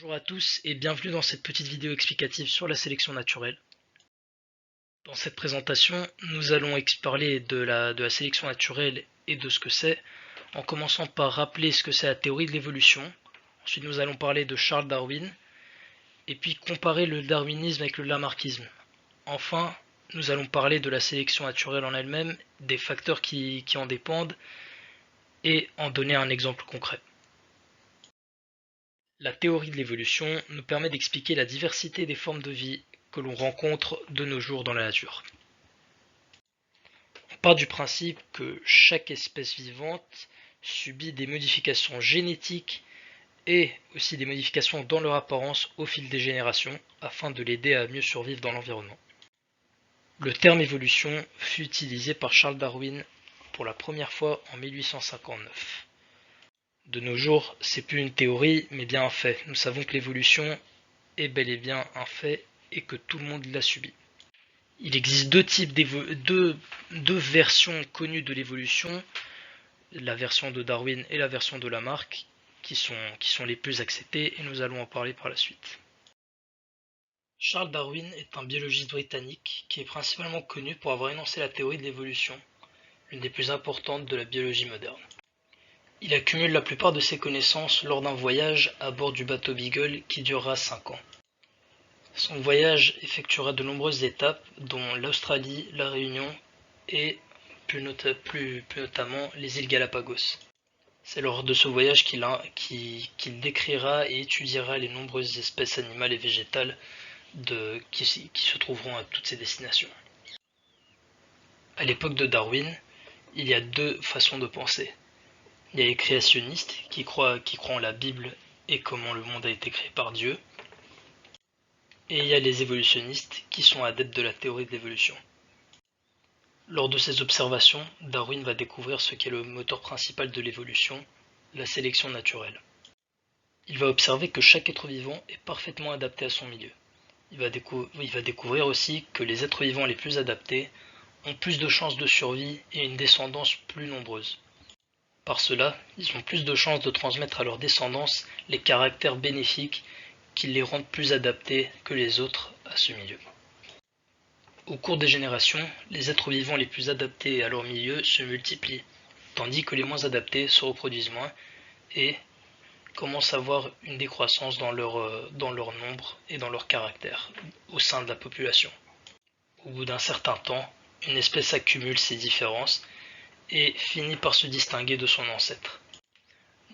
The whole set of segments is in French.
Bonjour à tous et bienvenue dans cette petite vidéo explicative sur la sélection naturelle. Dans cette présentation, nous allons parler de la sélection naturelle et de ce que c'est, en commençant par rappeler ce que c'est la théorie de l'évolution. Ensuite, nous allons parler de Charles Darwin, et puis comparer le darwinisme avec le lamarckisme. Enfin, nous allons parler de la sélection naturelle en elle-même, des facteurs qui en dépendent, et en donner un exemple concret. La théorie de l'évolution nous permet d'expliquer la diversité des formes de vie que l'on rencontre de nos jours dans la nature. On part du principe que chaque espèce vivante subit des modifications génétiques et aussi des modifications dans leur apparence au fil des générations afin de l'aider à mieux survivre dans l'environnement. Le terme évolution fut utilisé par Charles Darwin pour la première fois en 1859. De nos jours, c'est plus une théorie, mais bien un fait. Nous savons que l'évolution est bel et bien un fait et que tout le monde l'a subi. Il existe deux versions connues de l'évolution, la version de Darwin et la version de Lamarck, qui sont les plus acceptées, et nous allons en parler par la suite. Charles Darwin est un biologiste britannique qui est principalement connu pour avoir énoncé la théorie de l'évolution, l'une des plus importantes de la biologie moderne. Il accumule la plupart de ses connaissances lors d'un voyage à bord du bateau Beagle qui durera 5 ans. Son voyage effectuera de nombreuses étapes, dont l'Australie, la Réunion et plus notamment les îles Galapagos. C'est lors de ce voyage qu'il décrira et étudiera les nombreuses espèces animales et végétales qui se trouveront à toutes ces destinations. À l'époque de Darwin, il y a deux façons de penser. Il y a les créationnistes qui croient en la Bible et comment le monde a été créé par Dieu. Et il y a les évolutionnistes qui sont adeptes de la théorie de l'évolution. Lors de ces observations, Darwin va découvrir ce qu'est le moteur principal de l'évolution, la sélection naturelle. Il va observer que chaque être vivant est parfaitement adapté à son milieu. Il va découvrir aussi que les êtres vivants les plus adaptés ont plus de chances de survie et une descendance plus nombreuse. Par cela, ils ont plus de chances de transmettre à leur descendance les caractères bénéfiques qui les rendent plus adaptés que les autres à ce milieu. Au cours des générations, les êtres vivants les plus adaptés à leur milieu se multiplient, tandis que les moins adaptés se reproduisent moins et commencent à avoir une décroissance dans leur nombre et dans leur caractère au sein de la population. Au bout d'un certain temps, une espèce accumule ces différences et finit par se distinguer de son ancêtre.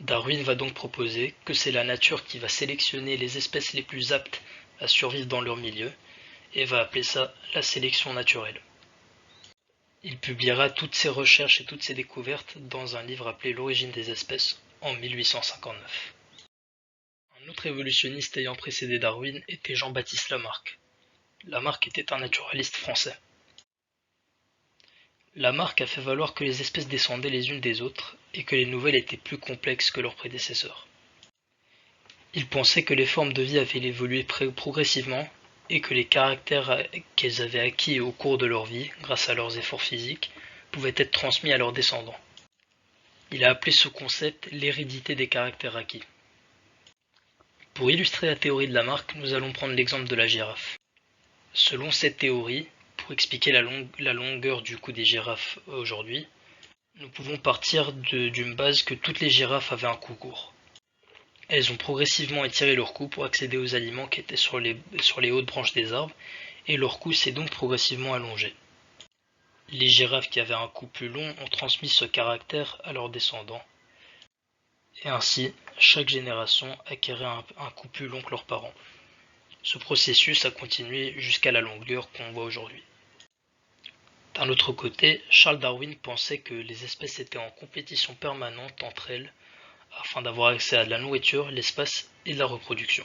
Darwin va donc proposer que c'est la nature qui va sélectionner les espèces les plus aptes à survivre dans leur milieu et va appeler ça la sélection naturelle. Il publiera toutes ses recherches et toutes ses découvertes dans un livre appelé L'origine des espèces en 1859. Un autre évolutionniste ayant précédé Darwin était Jean-Baptiste Lamarck. Lamarck était un naturaliste français. Lamarck a fait valoir que les espèces descendaient les unes des autres et que les nouvelles étaient plus complexes que leurs prédécesseurs. Il pensait que les formes de vie avaient évolué progressivement et que les caractères qu'elles avaient acquis au cours de leur vie, grâce à leurs efforts physiques, pouvaient être transmis à leurs descendants. Il a appelé ce concept l'hérédité des caractères acquis. Pour illustrer la théorie de Lamarck, nous allons prendre l'exemple de la girafe. Selon cette théorie, pour expliquer la longueur du cou des girafes aujourd'hui, nous pouvons partir d'une base que toutes les girafes avaient un cou court. Elles ont progressivement étiré leur cou pour accéder aux aliments qui étaient sur les hautes branches des arbres, et leur cou s'est donc progressivement allongé. Les girafes qui avaient un cou plus long ont transmis ce caractère à leurs descendants, et ainsi chaque génération acquérait un cou plus long que leurs parents. Ce processus a continué jusqu'à la longueur qu'on voit aujourd'hui. D'un autre côté, Charles Darwin pensait que les espèces étaient en compétition permanente entre elles afin d'avoir accès à de la nourriture, l'espace et de la reproduction.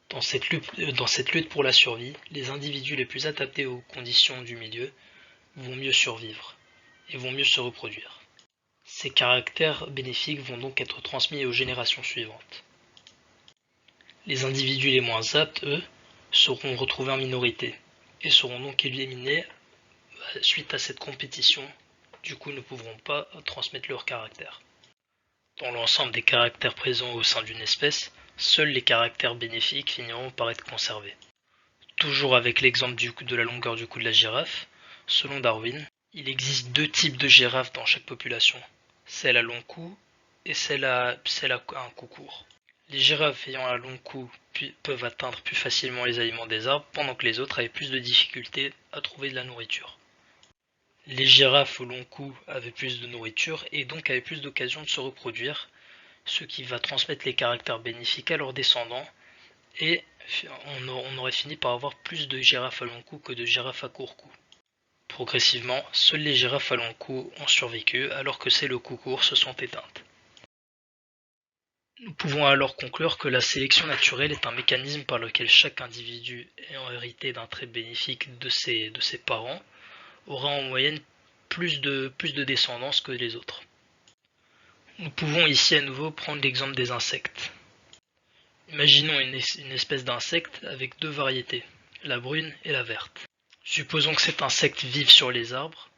Dans cette lutte pour la survie, les individus les plus adaptés aux conditions du milieu vont mieux survivre et vont mieux se reproduire. Ces caractères bénéfiques vont donc être transmis aux générations suivantes. Les individus les moins aptes, eux, seront retrouvés en minorité et seront donc éliminés suite à cette compétition. Du coup, ne pourront pas transmettre leur caractère. Dans l'ensemble des caractères présents au sein d'une espèce, seuls les caractères bénéfiques finiront par être conservés. Toujours avec l'exemple de la longueur du cou de la girafe, selon Darwin, il existe deux types de girafes dans chaque population, celle à long cou et celle à un cou court. Les girafes ayant un long cou peuvent atteindre plus facilement les aliments des arbres, pendant que les autres avaient plus de difficultés à trouver de la nourriture. Les girafes au long cou avaient plus de nourriture et donc avaient plus d'occasions de se reproduire, ce qui va transmettre les caractères bénéfiques à leurs descendants, et on aurait fini par avoir plus de girafes à long cou que de girafes à court cou. Progressivement, seules les girafes à long cou ont survécu, alors que celles au cou court se sont éteintes. Nous pouvons alors conclure que la sélection naturelle est un mécanisme par lequel chaque individu ayant hérité d'un trait bénéfique de ses parents aura en moyenne plus de descendance que les autres. Nous pouvons ici à nouveau prendre l'exemple des insectes. Imaginons une espèce d'insecte avec deux variétés, la brune et la verte. Supposons que cet insecte vive sur les arbres.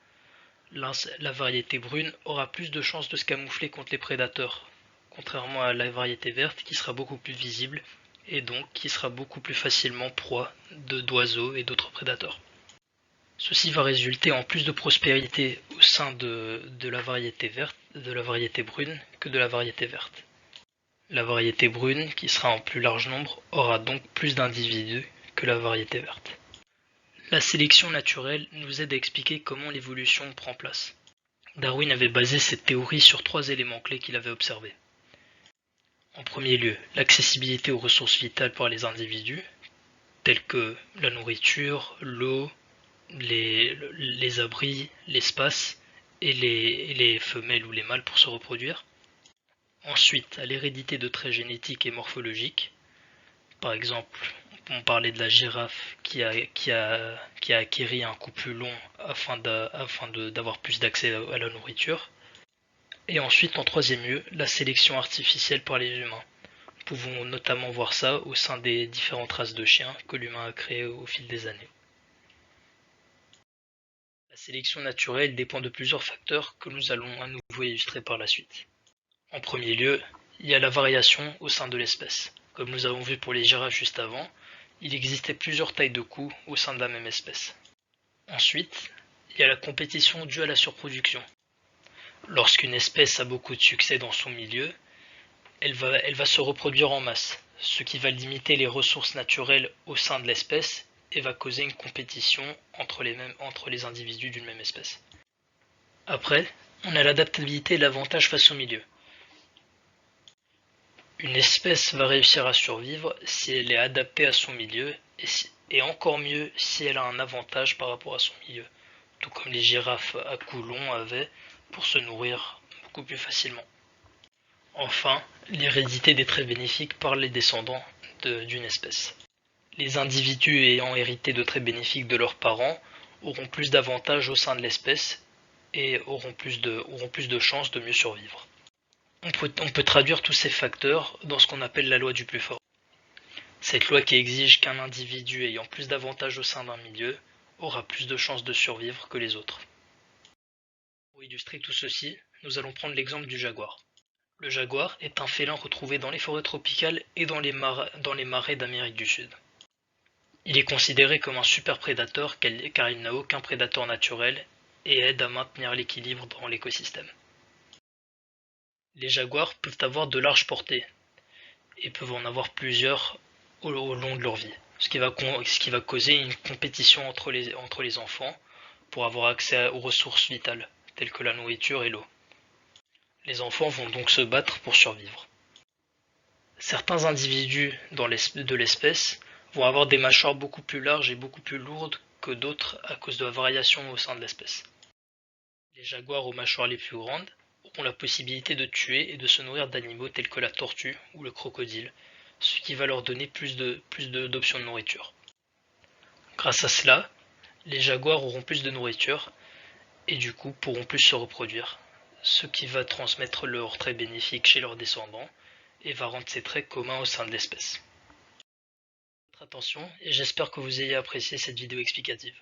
La variété brune aura plus de chances de se camoufler contre les prédateurs, contrairement à la variété verte qui sera beaucoup plus visible et donc qui sera beaucoup plus facilement proie d'oiseaux et d'autres prédateurs. Ceci va résulter en plus de prospérité au sein de la variété brune que de la variété verte. La variété brune, qui sera en plus large nombre, aura donc plus d'individus que la variété verte. La sélection naturelle nous aide à expliquer comment l'évolution prend place. Darwin avait basé cette théorie sur trois éléments clés qu'il avait observés. En premier lieu, l'accessibilité aux ressources vitales par les individus, telles que la nourriture, l'eau, les abris, l'espace et les femelles ou les mâles pour se reproduire. Ensuite, à l'hérédité de traits génétiques et morphologiques. Par exemple, on parlait de la girafe qui a acquéri un cou plus long afin d'avoir plus d'accès à la nourriture. Et ensuite, en troisième lieu, la sélection artificielle par les humains. Nous pouvons notamment voir ça au sein des différentes races de chiens que l'humain a créées au fil des années. La sélection naturelle dépend de plusieurs facteurs que nous allons à nouveau illustrer par la suite. En premier lieu, il y a la variation au sein de l'espèce. Comme nous avons vu pour les girafes juste avant, il existait plusieurs tailles de cou au sein de la même espèce. Ensuite, il y a la compétition due à la surproduction. Lorsqu'une espèce a beaucoup de succès dans son milieu, elle va se reproduire en masse, ce qui va limiter les ressources naturelles au sein de l'espèce et va causer une compétition entre les individus d'une même espèce. Après, on a l'adaptabilité et l'avantage face au milieu. Une espèce va réussir à survivre si elle est adaptée à son milieu et encore mieux si elle a un avantage par rapport à son milieu, tout comme les girafes à cou long avaient pour se nourrir beaucoup plus facilement. Enfin, l'hérédité des traits bénéfiques par les descendants d'une espèce. Les individus ayant hérité de traits bénéfiques de leurs parents auront plus d'avantages au sein de l'espèce et auront plus de chances de mieux survivre. On peut traduire tous ces facteurs dans ce qu'on appelle la loi du plus fort. Cette loi qui exige qu'un individu ayant plus d'avantages au sein d'un milieu aura plus de chances de survivre que les autres. Pour illustrer tout ceci, nous allons prendre l'exemple du jaguar. Le jaguar est un félin retrouvé dans les forêts tropicales et dans les marais d'Amérique du Sud. Il est considéré comme un super prédateur car il n'a aucun prédateur naturel et aide à maintenir l'équilibre dans l'écosystème. Les jaguars peuvent avoir de larges portées et peuvent en avoir plusieurs au long de leur vie, ce qui va causer une compétition entre les enfants pour avoir accès aux ressources vitales, telles que la nourriture et l'eau. Les enfants vont donc se battre pour survivre. Certains individus de l'espèce vont avoir des mâchoires beaucoup plus larges et beaucoup plus lourdes que d'autres à cause de la variation au sein de l'espèce. Les jaguars aux mâchoires les plus grandes auront la possibilité de tuer et de se nourrir d'animaux tels que la tortue ou le crocodile, ce qui va leur donner plus d'options de nourriture. Grâce à cela, les jaguars auront plus de nourriture et du coup pourront plus se reproduire, ce qui va transmettre leurs traits bénéfiques chez leurs descendants et va rendre ces traits communs au sein de l'espèce. Attention et j'espère que vous ayez apprécié cette vidéo explicative.